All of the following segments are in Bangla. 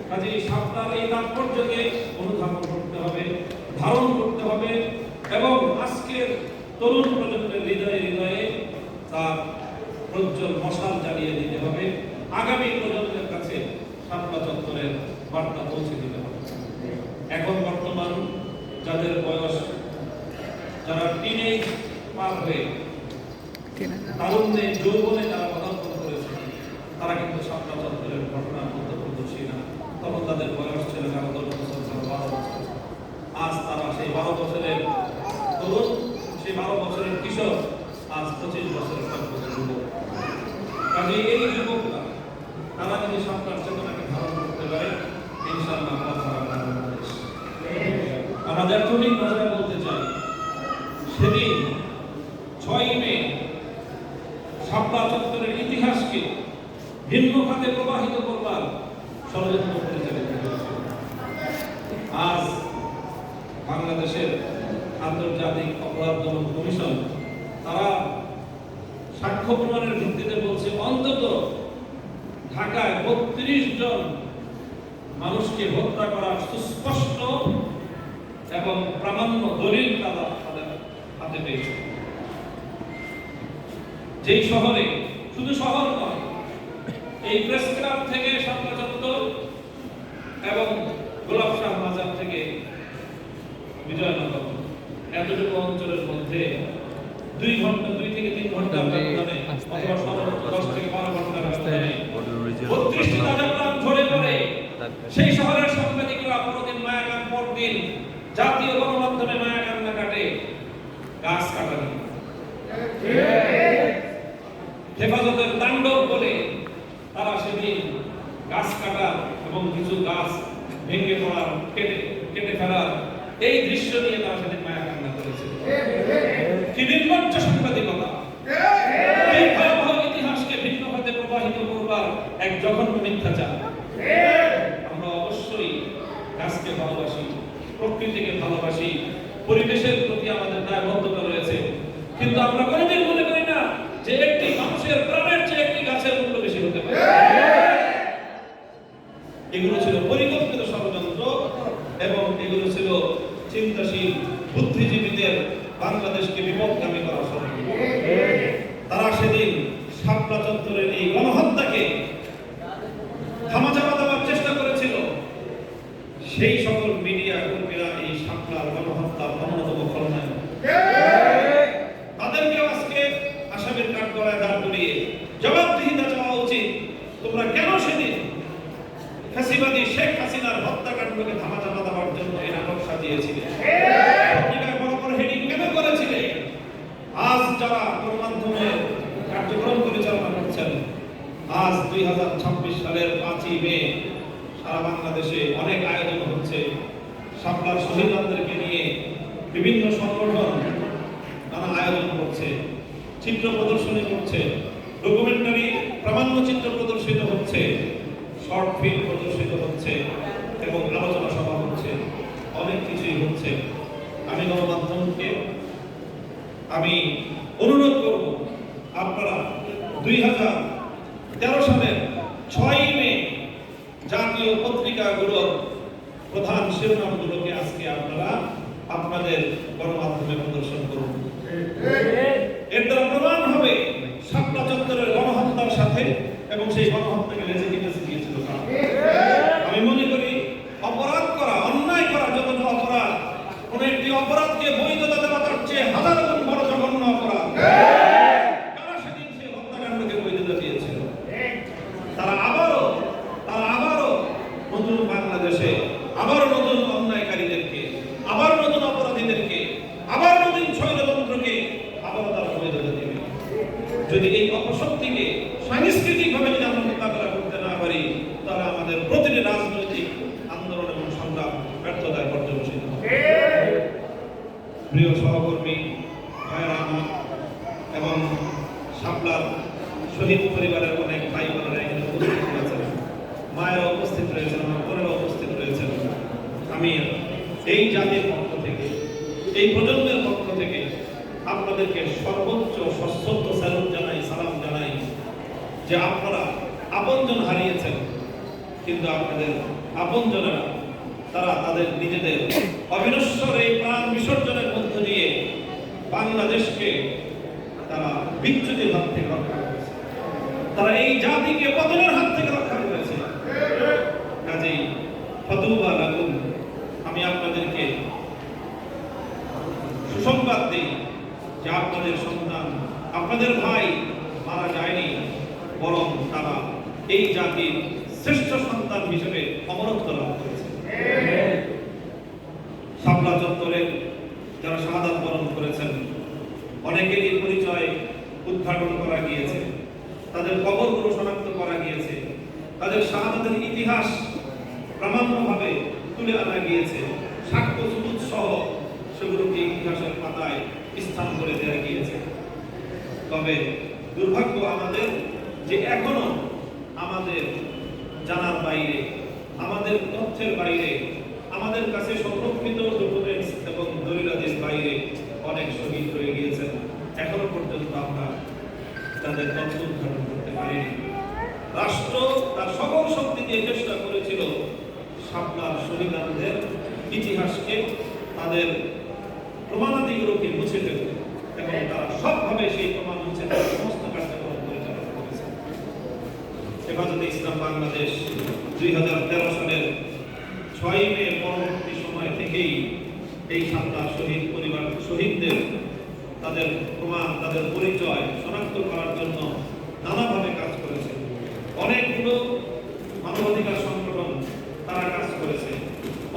কাজে শাপলার এই তাৎপর্যকে অনুধাবন করতে হবে, ধারণ করতে হবে এবং আজকের তরুণ প্রজন্মের হৃদয়ে হৃদয়ে তার প্রজ্জ্বল মশাল জ্বালিয়ে দিতে হবে। আগামী প্রজন্মের কাছে শাপলা চত্বরের বার্তা পৌঁছে দিতে হবে। এখন বর্তমান যাদের বয়স, যারা টিনেজ পার হয়ে তারুণ্যে যৌবনে যারা পদার্পণ করেছে, তারা কিন্তু শাপলা চত্বরের ঘটনার প্রত্যক্ষদর্শী না। তখন তাদের বয়স ছিল 10 বছর, 12 বছর। আজ তারা সেই 12 বছরের তরুণ, সেই 12 বছরের কিশোর, আজ 25 বছরের যুবক। কাজে এই যুবকরা তারা যদি শাপলার চেতনাকে ধারণ করতে পারে, ইনশাআল্লাহ বাংলাদেশ। আমাদের আন্তরিক ভাষায় বলতে চাই, সেদিন 6 মে শাপলা চত্বরের ইতিহাসকে ভিন্ন খাতে প্রবাহিত করবার ষড়যন্ত্র পরিচালিত হয়েছে। আজ বাংলাদেশের আন্তর্জাতিক অপরাধ দমন কমিশন তারা সাক্ষ্য প্রমাণের ভিত্তিতে বলছে অন্তত ঢাকায় 32 জন মানুষকে হত্যা করার সুস্পষ্ট এবং প্রামাণ্য দলিল তাদের হাতে পেয়েছে। যেই শহরে, শুধু শহর নয়, এই প্রেস ক্লাব থেকে শাপলা চত্বর এবং গোলাপ শাহ মাজার থেকে বিজয়নগর, এতটুকু অঞ্চলের মধ্যে 2 থেকে 3 ঘন্টা ব্যবধানে অথবা সর্বোচ্চ 10 থেকে 12 ঘন্টার ব্যবধানে 32টি তাজা প্রাণ ঝরে পড়ে। সেই শহরের সাংবাদিকরা পরদিন মায়াকান, পরদিন জাতীয় গণমাধ্যমে মায়াকান্না কাটে, গাছ কাটা নিয়ে হেফাজতের তাণ্ডব বলে তারা সেদিন গাছ কাটা এবং কিছু গাছ ভেঙে পড়ার, কেটে ফেলার এই দৃশ্য নিয়ে তারা সেদিন মায়াকান্না করেছে। কি নির্লজ্জ সাংবাদিকতা! এই ভয়াবহ ইতিহাসকে ভিন্ন খাতে প্রবাহিত করবার এক জঘন্য মিথ্যাচার। আমরা অবশ্যই গাছকে ভালোবাসি, প্রকৃতিকে ভালোবাসি, পরিবেশের প্রতি আমাদের দায়বদ্ধতা রয়েছে, কিন্তু আমরা কোনোদিন মনে করি না যে একটি মানুষের প্রাণের চেয়ে একটি গাছের মূল্য বেশি হতে পারে। এগুলো ছিল পরিকল্পিত ষড়যন্ত্র এবং এগুলো ছিল চিন্তাশীল বুদ্ধিজীবীদের বাংলাদেশকে বিপদগামী করা ষড়যন্ত্র। তারা সেদিন শাপলা চত্বরের এই গণহত্যাকে ধামাচাপা দেওয়ার চেষ্টা করেছিল। সেই সকল মিডিয়া কর্মীরা এই শাপলার গণহত্যার অন্যতম খলনায়ক। তাদেরকে আজকে আসামির কাঠগড়ায় দাঁড় করিয়ে জবাবদিহিতা চাওয়া উচিত। তোমরা কেন সেদিন ফ্যাসিবাদী শেখ হাসিনার হত্যাকাণ্ডকে ধামাচাপা দেওয়ার জন্য এই নাটক সাজিয়েছিলে? পত্রিকায় বড় বড় হেডিং কেন করেছিলে? আজ যারা গণমাধ্যমে কার্যক্রম পরিচালনা করছেন, আজ 2026 সালের 5ই মে সারা বাংলাদেশে অনেক আয়োজন হচ্ছে। শাপলার শহীদদেরকে নিয়ে বিভিন্ন সংগঠন তারা আয়োজন করছে, চিত্র প্রদর্শনী করছে, ডকুমেন্টারি প্রামাণ্য চিত্র প্রদর্শিত হচ্ছে, শর্ট ফিল্ম প্রদর্শিত হচ্ছে এবং আলোচনা সভা হচ্ছে, অনেক কিছুই হচ্ছে। আমি গণমাধ্যমকে অনুরোধ করব, আপনারা 2013 সালের 6ই মে জাতীয় পত্রিকাগুলোর প্রধান শিরোনামগুলোকে আজকে আপনারা আপনাদের গণমাধ্যমে প্রদর্শন করুন। এর দ্বারা প্রমাণ হবে শাপলা চত্বরের গণহত্যার সাথে এবং সেই গণহত্যাকে লেজিটিমেসি দিয়েছিল। আমি মনে করি অপরাধ করা, অন্যায় করা যত অপরাধ, কোন একটি অপরাধকে বৈধতা দেওয়া তার চেয়ে 1000 গুণ বড় জঘন্য অপরাধ। কারা সেদিন সেই হত্যাকাণ্ডকে বৈধতা দিয়েছিল? তারা আবারও নতুন বাংলাদেশে আবারও নতুন অন্যায়কারীদেরকে, আবার নতুন অপরাধীদেরকে, আবার নতুন স্বৈরতন্ত্রকে আবারও তারা বৈধতা দেবে। যদি এই অপশক্তিকে সাংস্কৃতিকভাবে যদি আমরা মোকাবেলা করতে না পারি, তাহলে আমাদের প্রতিটি রাজনৈতিক আন্দোলন এবং সংগ্রাম ব্যর্থতায় পর্যবসিত হবে। প্রিয় সহকর্মী ভাইরা আমার এবং শাপলার শহীদ পরিবারের অনেক ভাই বোনেরা এখানে উপস্থিত রয়েছেন, মায়েরা উপস্থিত রয়েছেন, আমার বোনেরা উপস্থিত রয়েছেন। আমি এই জাতির পক্ষ থেকে, এই প্রজন্মের পক্ষ থেকে আপনাদেরকে সর্বোচ্চ সশ্রদ্ধ স্যালুট জানাই, সালাম জানাই যে আপনারা আপনজন হারিয়েছেন, কিন্তু আপনাদের আপনজনেরা তারা তাদের নিজেদের অবিনশ্বর এই প্রাণ বিসর্জনের মধ্য দিয়ে বাংলাদেশকে তারা বিচ্যুতির হাত থেকে রক্ষা করেছে, তারা এই জাতিকে পতনের হাত থেকে রক্ষা করেছে। কাজেই ফতুবা লাগুন, আমি আপনাদেরকে সুসংবাদ দিই যে আপনাদের সন্তান, আপনাদের ভাই মারা যায়নি, বরং তারা এই জাতির শ্রেষ্ঠ সন্তান হিসেবে অমরত্ব লাভ করেছে। শাপলা চত্বরে যারা শাহাদাত বরণ করেছেন, অনেকেরই পরিচয় উদ্ঘাটন করা গিয়েছে, তাদের কবরগুলো শনাক্ত করা গিয়েছে, তাদের শাহাদাতের ইতিহাস প্রামাণ্যভাবে তুলে আনা গিয়েছে, সাক্ষ্য সুবুত সহ সেগুলোকে ইতিহাসের পাতায় স্থান করে দেওয়া গিয়েছে। তবে দুর্ভাগ্য আমাদের যে এখনো আমাদের জানার বাইরে, আমাদের তথ্যের বাইরে, আমাদের কাছে সংরক্ষিত ডকুমেন্টস এবং দলিলাদের বাইরে অনেক শহীদ হয়ে গিয়েছেন। এখনো পর্যন্ত আমরা তাদের তথ্য উদ্ঘাটন করতে পারিনি। রাষ্ট্র তার সকল শক্তি দিয়ে চেষ্টা করেছিল শাপলার শহীদদের ইতিহাসকে, তাদের প্রমাণাদিগুলোকে মুছে ফেলতে, এবং তারা সবভাবে সেই প্রমাণ মুছে ফেলে সমস্ত কার্যক্রম পরিচালনা করেছে। হেফাজতে ইসলাম বাংলাদেশ 2013 সালের 6 মে পরবর্তী সময় থেকেই এই শাপলার শহীদ পরিবার শহীদদের তাদের প্রমাণ, তাদের পরিচয় শনাক্ত করার জন্য নানাভাবে কাজ করেছে। অনেকগুলো মানবাধিকার সংগঠন তারা কাজ করেছে,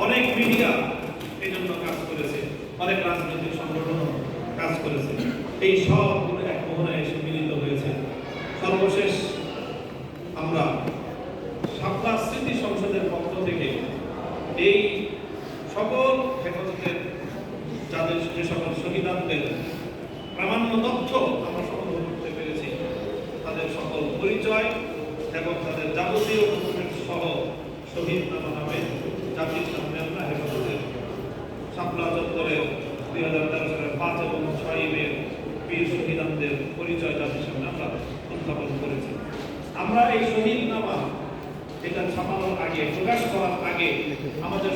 অনেক মিডিয়া এই জন্য কাজ করেছে, অনেক রাজনৈতিক সংগঠনও কাজ করেছে। এই সবগুলো এক মোহনায় এসে মিলিত হয়েছে। সর্বশেষ আমরা শাপলা স্মৃতি সংসদের পক্ষ থেকে এই সকল হেফাজতের যাদের যে সকল শহীদদের প্রামাণ্য তথ্য আমরা সংগ্রহ করতে পেরেছি, তাদের সকল পরিচয় এবং তাদের যাবতীয় ডকুমেন্ট সহ শহীদ নামে জাতির সামনে আমরা হেফাজতের শাপলা চত্বরে 2013 সালের 5 এবং 6 মে বীর শহীদদের পরিচয় জাতির সামনে আমরা উত্থাপন করেছি। আমরা এই শহীদ নামা এটা ছাপানোর আগে, প্রকাশ করার আগে আমাদের